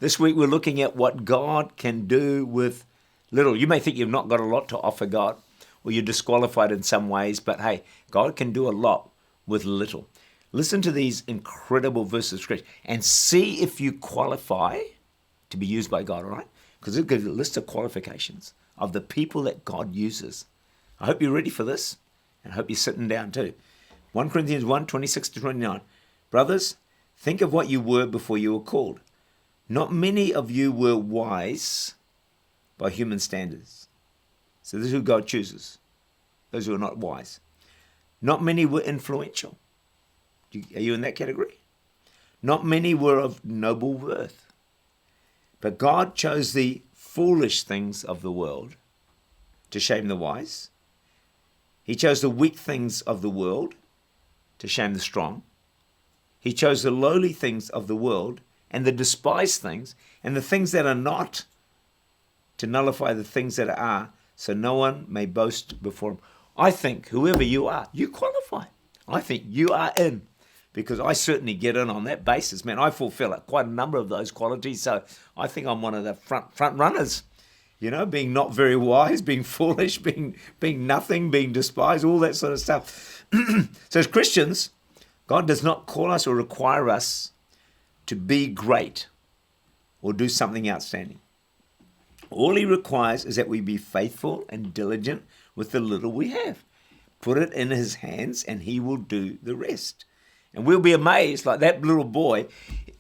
This week we're looking at what God can do with little. You may think you've not got a lot to offer God, or you're disqualified in some ways, but hey, God can do a lot with little. Listen to these incredible verses of Scripture and see if you qualify to be used by God, all right? Because it gives a list of qualifications of the people that God uses. I hope you're ready for this, and I hope you're sitting down too. 1 Corinthians 1, 26 to 29. Brothers, think of what you were before you were called. Not many of you were wise by human standards. So this is who God chooses, those who are not wise. Not many were influential. Are you in that category? Not many were of noble worth. But God chose the foolish things of the world to shame the wise. He chose the weak things of the world to shame the strong. He chose the lowly things of the world and the despised things and the things that are not to nullify the things that are, so no one may boast before him. I think whoever you are, you qualify. I think you are in, because I certainly get in on that basis. Man, I fulfill quite a number of those qualities, so I think I'm one of the front runners. You know, being not very wise, being foolish, being nothing, being despised, all that sort of stuff. So as Christians, God does not call us or require us to be great or do something outstanding. All he requires is that we be faithful and diligent with the little we have. Put it in his hands and he will do the rest. And we'll be amazed, like that little boy.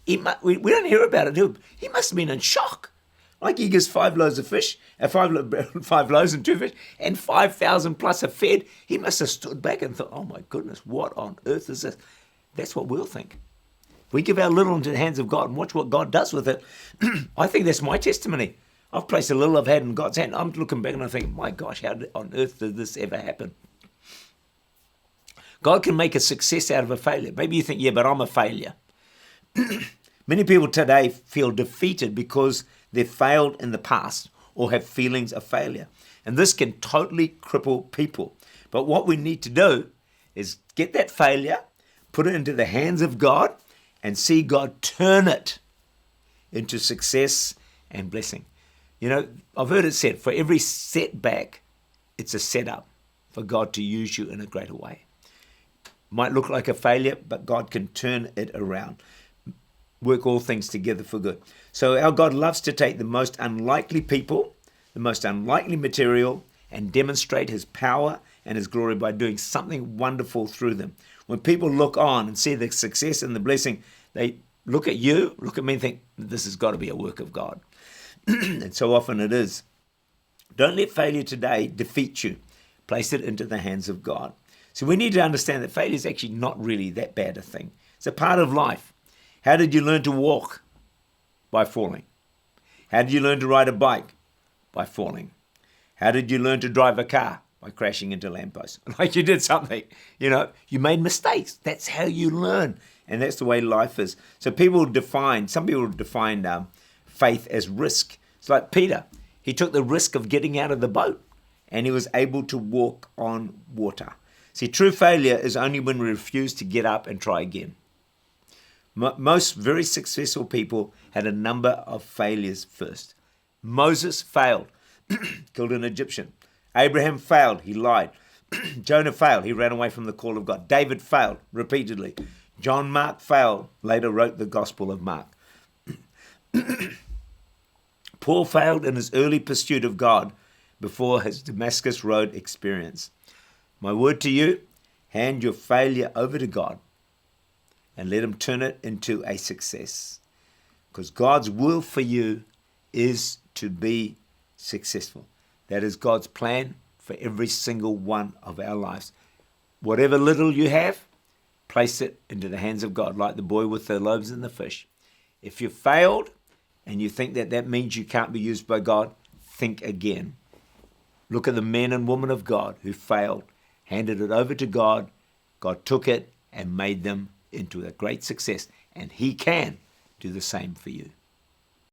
We don't hear about it, do we? He must have been in shock. Like he gives 5 loaves of fish, 5 loaves and 2 fish, and 5,000 plus are fed. He must have stood back and thought, oh my goodness, what on earth is this? That's what we'll think. We give our little into the hands of God and watch what God does with it. I think that's my testimony. I've placed a little I've had in God's hand. I'm looking back and I think, my gosh, how on earth did this ever happen? God can make a success out of a failure. Maybe you think, yeah, but I'm a failure. Many people today feel defeated because they've failed in the past or have feelings of failure. And this can totally cripple people. But what we need to do is get that failure, put it into the hands of God, and see God turn it into success and blessing. You know, I've heard it said, for every setback, it's a setup for God to use you in a greater way. Might look like a failure, but God can turn it around. Work all things together for good. So our God loves to take the most unlikely people, the most unlikely material, and demonstrate his power and his glory by doing something wonderful through them. When people look on and see the success and the blessing, they look at you, look at me and think, this has got to be a work of God. And so often it is. Don't let failure today defeat you. Place it into the hands of God. So we need to understand that failure is actually not really that bad a thing. It's a part of life. How did you learn to walk? By falling. How did you learn to ride a bike? By falling. How did you learn to drive a car? By crashing into lampposts. Like you did something, you know, you made mistakes. That's how you learn. And that's the way life is. So some people define faith as risk. It's like Peter. He took the risk of getting out of the boat and he was able to walk on water. See, true failure is only when we refuse to get up and try again. Most very successful people had a number of failures first. Moses failed, killed an Egyptian. Abraham failed, he lied. Jonah failed, he ran away from the call of God. David failed repeatedly. John Mark failed, later wrote the Gospel of Mark. Paul failed in his early pursuit of God before his Damascus Road experience. My word to you, hand your failure over to God and let him turn it into a success. Because God's will for you is to be successful. That is God's plan for every single one of our lives. Whatever little you have, place it into the hands of God, like the boy with the loaves and the fish. If you failed and you think that means you can't be used by God, think again. Look at the men and women of God who failed, handed it over to God. God took it and made them into a great success, and he can do the same for you.